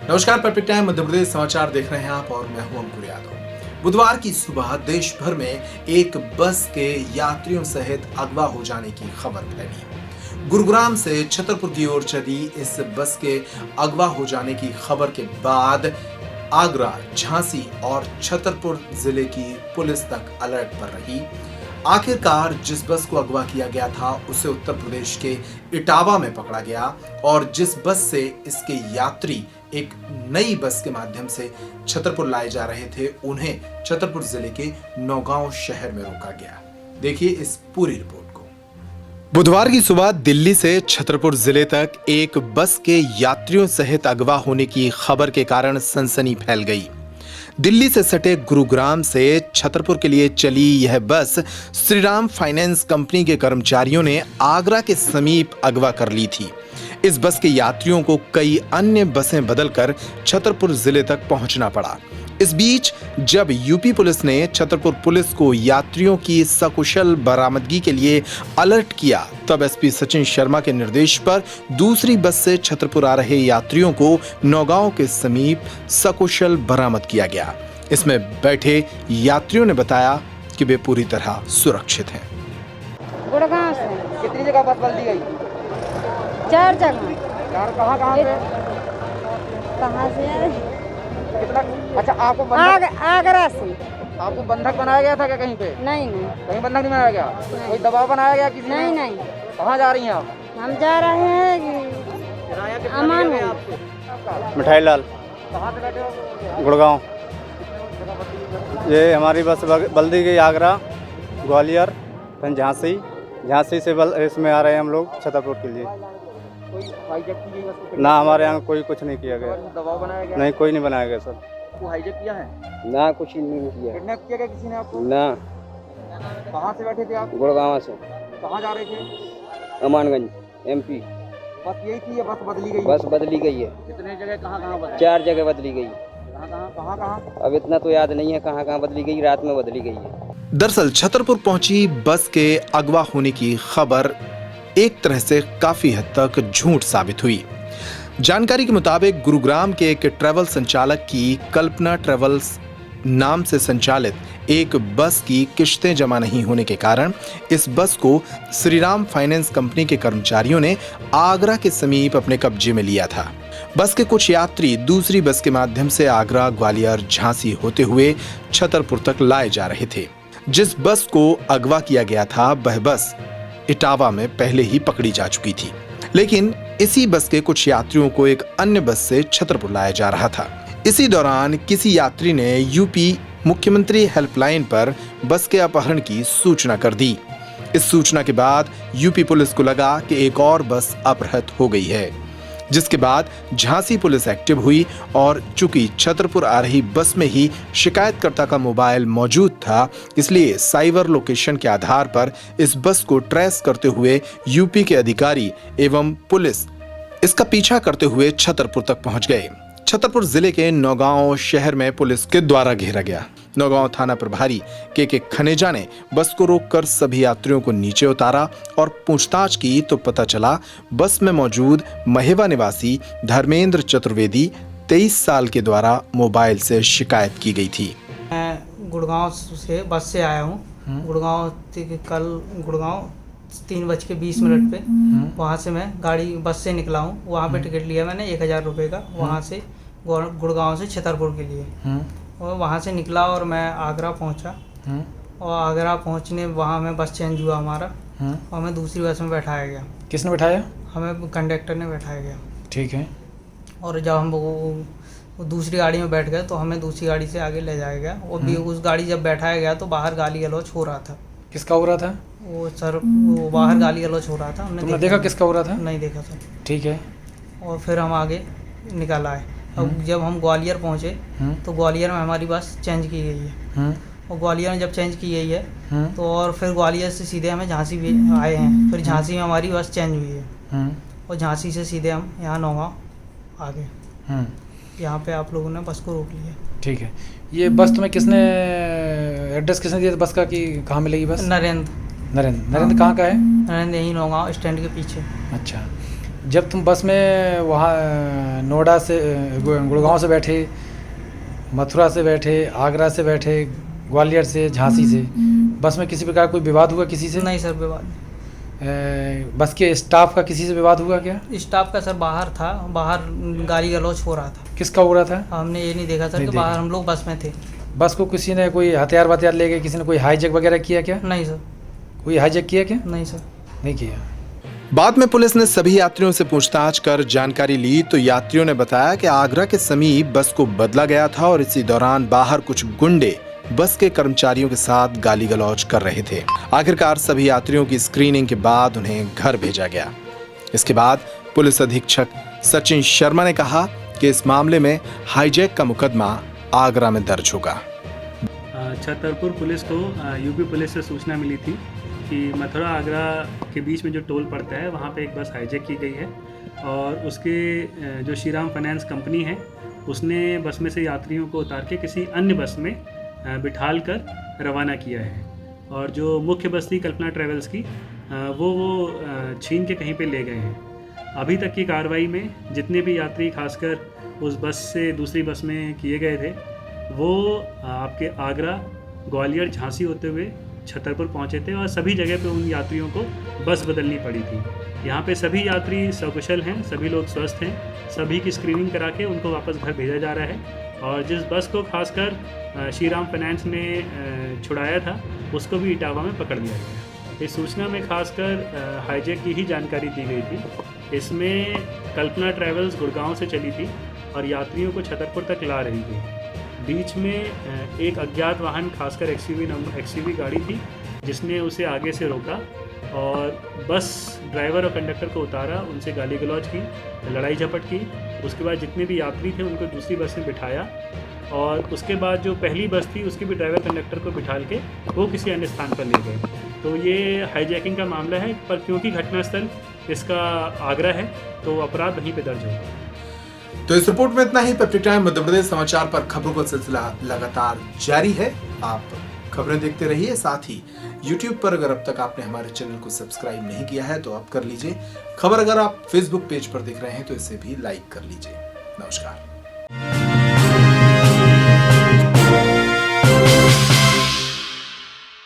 नमस्कार, perfect time Madhya Pradesh समाचार देख रहे हैं आप और मैं हूं अंकुर यादव। बुधवार की सुबह देश भर में एक बस के यात्रियों सहित अगवा हो जाने की खबर फैली। गुरुग्राम से छतरपुर की ओर चली इस बस के अगवा हो जाने की खबर के बाद आगरा, झांसी और छतरपुर जिले की पुलिस तक अलर्ट पर रही। आखिरकार जिस बस को अगवा किया गया था उसे उत्तर प्रदेश के इटावा में पकड़ा गया और जिस बस से इसके यात्री एक नई बस के माध्यम से छतरपुर लाए जा रहे थे उन्हें छतरपुर जिले के नौगांव शहर में रोका गया। देखिए इस पूरी रिपोर्ट को। बुधवार की सुबह दिल्ली से छतरपुर जिले तक एक बस के यात्रियों सहित अगवा होने की खबर के कारण सनसनी फैल गई। दिल्ली से सटे गुरुग्राम से छतरपुर के लिए चली यह बस श्रीराम फाइनेंस कंपनी के कर्मचारियों ने आगरा के समीप अगवा कर ली थी। इस बस के यात्रियों को कई अन्य बसें बदलकर छतरपुर जिले तक पहुंचना पड़ा। इस बीच जब यूपी पुलिस ने छतरपुर पुलिस को यात्रियों की सकुशल बरामदगी के लिए अलर्ट किया, तब एसपी सचिन शर्मा के निर्देश पर दूसरी बस से छतरपुर आ रहे यात्रियों को नौगांव के समीप सकुशल बरामद किया गया। इसमें बैठे यात्रियों ने बताया कि वे पूरी तरह सुरक्षित हैं। गुड़गांव से कितनी जगह बस बदली गई? 4 जगह। यार कहाँ कहाँ पे? कहाँ से? कितना? अच्छा आपको आगरा से। आपको बंधक बनाया गया था क्या कहीं पे? नहीं। कहीं बंधक नहीं बनाया गया? कोई दबाव बनाया गया किसी ने? नहीं। कहाँ जा रही हैं आप? हम जा रहे हैं अमान में। मिठाई लाल। कहाँ से बैठे हो? गुड़गांव। ये हमारी बस बल्दी गई आगरा, ग्वालियर, फिर झांसी से इसमें आ रहे हैं हम लोग छतरपुर के लिए। कोई हाईजैक की गई बस को? ना, हमारे यहाँ कोई कुछ नहीं किया गया। दबाव बनाया गया? नहीं, कोई नहीं बनाया गया सर। को हाईजैक किया है? ना, कुछ नहीं किया। किडनैप किया गया किसी ने आपको? ना। कहाँ से बैठे थे आप? गुड़गांव से। कहाँ जा रहे थे? अमानगंज, एमपी। बस यही थी या बस बदली गई? बस बदली गई है। कितने जगह कहाँ बदली? 4 जगह बदली गई। कहाँ? अब इतना तो याद नहीं है कहाँ बदली गई, रात में बदली गई है। दरअसल छतरपुर पहुंची बस के अगवा होने की खबर एक तरह से काफी हद तक झूठ साबित हुई। जानकारी के मुताबिक गुरुग्राम के एक ट्रैवल संचालक की कल्पना ट्रैवल्स नाम से संचालित एक बस की किश्तें जमा नहीं होने के कारण इस बस को श्रीराम फाइनेंस कंपनी के कर्मचारियों ने आगरा के समीप अपने कब्जे में लिया था। बस के कुछ यात्री दूसरी बस के माध्यम से आगरा, ग्वालियर, झांसी होते हुए छतरपुर तक लाए जा रहे थे। जिस बस को अगवा किया गया था वह बस इटावा में पहले ही पकड़ी जा चुकी थी, लेकिन इसी बस के कुछ यात्रियों को एक अन्य बस से छतरपुर लाया जा रहा था। इसी दौरान किसी यात्री ने यूपी मुख्यमंत्री हेल्पलाइन पर बस के अपहरण की सूचना कर दी। इस सूचना के बाद यूपी पुलिस को लगा कि एक और बस अपहृत हो गई है, जिसके बाद झांसी पुलिस एक्टिव हुई और चूंकि छतरपुर आ रही बस में ही शिकायतकर्ता का मोबाइल मौजूद था, इसलिए साइबर लोकेशन के आधार पर इस बस को ट्रेस करते हुए यूपी के अधिकारी एवं पुलिस इसका पीछा करते हुए छतरपुर तक पहुंच गए। छतरपुर जिले के नौगांव शहर में पुलिस के द्वारा घेरा गया। नौगांव थाना प्रभारी के खनेजा ने बस को रोककर सभी यात्रियों को नीचे उतारा और पूछताछ की तो पता चला बस में मौजूद महेवा निवासी धर्मेंद्र चतुर्वेदी 23 साल के द्वारा मोबाइल से शिकायत की गई थी। मैं गुड़गांव से बस से आया हूँ। गुड़गांव 3:20 पे वहाँ से मैं बस से निकला हूँ। वहाँ पे टिकट लिया मैंने 1000 रुपये का, वहाँ से गुड़गांव से छतरपुर के लिए। और वहाँ से निकला और मैं आगरा पहुँचा। और आगरा पहुँचने वहाँ में बस चेंज हुआ हमारा और हमें दूसरी बस में बैठाया गया। किसने बैठाया? हमें कंडक्टर ने बैठाया गया। ठीक है। और जब हम वो दूसरी गाड़ी में बैठ गए तो हमें दूसरी गाड़ी से आगे ले जाया गया। और भी उस गाड़ी जब बैठाया गया तो बाहर गाली गलौज हो रहा था। किसका हो रहा था? वो बाहर गाली गलौज हो रहा था। तुमने देखा किसका हो रहा था? नहीं देखा सर। ठीक है। और फिर हम आगे निकल आए। अब जब हम ग्वालियर पहुँचे तो ग्वालियर में हमारी बस चेंज की गई है। और ग्वालियर में जब चेंज की गई है तो और फिर ग्वालियर से सीधे हमें झांसी भी आए हैं। फिर झांसी में हमारी बस चेंज हुई है और झांसी से सीधे हम यहाँ नौगांव आ गए। यहाँ पे आप लोगों ने बस को रोक लिया। ठीक है। ये बस तुम्हें किसने एड्रेस किसने दिया बस का कि कहाँ मिलेगी बस? नरेंद्र कहाँ का है? नरेंद्र यहीं नौगांव स्टैंड के पीछे। अच्छा। जब तुम बस में वहाँ नोएडा से गुड़गांव से बैठे, मथुरा से बैठे, आगरा से बैठे, ग्वालियर से, झांसी से, बस में किसी प्रकार कोई विवाद हुआ किसी से? नहीं सर, विवाद बस के स्टाफ का किसी से विवाद हुआ क्या? स्टाफ का सर बाहर था, बाहर गाली गलौज हो रहा था। किसका हो रहा था? हमने ये नहीं देखा सर नहीं कि देखा। बाहर हम लोग बस में थे। बस को किसी ने कोई हथियार वथियार ले गए, किसी ने कोई हाईजैक वगैरह किया क्या? नहीं सर। कोई हाईजैक किया क्या? नहीं सर। नहीं किया। बाद में पुलिस ने सभी यात्रियों से पूछताछ कर जानकारी ली तो यात्रियों ने बताया कि आगरा के समीप बस को बदला गया था और इसी दौरान बाहर कुछ गुंडे बस के कर्मचारियों के साथ गाली गलौज कर रहे थे। आखिरकार सभी यात्रियों की स्क्रीनिंग के बाद उन्हें घर भेजा गया। इसके बाद पुलिस अधीक्षक सचिन शर्मा ने कहा कि इस मामले में हाईजैक का मुकदमा आगरा में दर्ज होगा। छतरपुर पुलिस को यूपी पुलिस से सूचना मिली थी कि मथुरा आगरा के बीच में जो टोल पड़ता है वहाँ पे एक बस हाईजैक की गई है और उसके जो श्रीराम फाइनेंस कंपनी है उसने बस में से यात्रियों को उतार के किसी अन्य बस में बिठाल कर रवाना किया है और जो मुख्य बस थी कल्पना ट्रेवल्स की वो छीन के कहीं पे ले गए हैं। अभी तक की कार्रवाई में जितने भी यात्री खासकर उस बस से दूसरी बस में किए गए थे वो आपके आगरा, ग्वालियर, झांसी होते हुए छतरपुर पहुंचे थे और सभी जगह पे उन यात्रियों को बस बदलनी पड़ी थी। यहाँ पे सभी यात्री सकुशल हैं, सभी लोग स्वस्थ हैं, सभी की स्क्रीनिंग करा के उनको वापस घर भेजा जा रहा है और जिस बस को खासकर श्रीराम फाइनेंस ने छुड़ाया था उसको भी इटावा में पकड़ लिया गया। इस सूचना में खासकर हाईजैक की ही जानकारी दी गई थी। इसमें कल्पना ट्रैवल्स गुड़गांव से चली थी और यात्रियों को छतरपुर तक ला रही थी। बीच में एक अज्ञात वाहन खासकर एक्सयूवी गाड़ी थी जिसने उसे आगे से रोका और बस ड्राइवर और कंडक्टर को उतारा, उनसे गाली गलौज की, लड़ाई झपट की। उसके बाद जितने भी यात्री थे उनको दूसरी बस में बिठाया और उसके बाद जो पहली बस थी उसके भी ड्राइवर कंडक्टर को बिठाल के वो किसी अन्य स्थान पर ले गए। तो ये हाईजैकिंग का मामला है, पर क्योंकि घटनास्थल इसका आगरा है तो अपराध वहीं पे दर्ज होगा। तो इस रिपोर्ट में इतना ही। पब्लिक टाइम मध्य प्रदेश समाचार पर खबरों का सिलसिला लगातार जारी है। आप खबरें देखते रहिए। साथ ही YouTube पर अगर अब तक आपने हमारे चैनल को सब्सक्राइब नहीं किया है तो आप कर लीजिए। खबर अगर आप Facebook पेज पर देख रहे हैं तो इसे भी लाइक कर लीजिए। नमस्कार।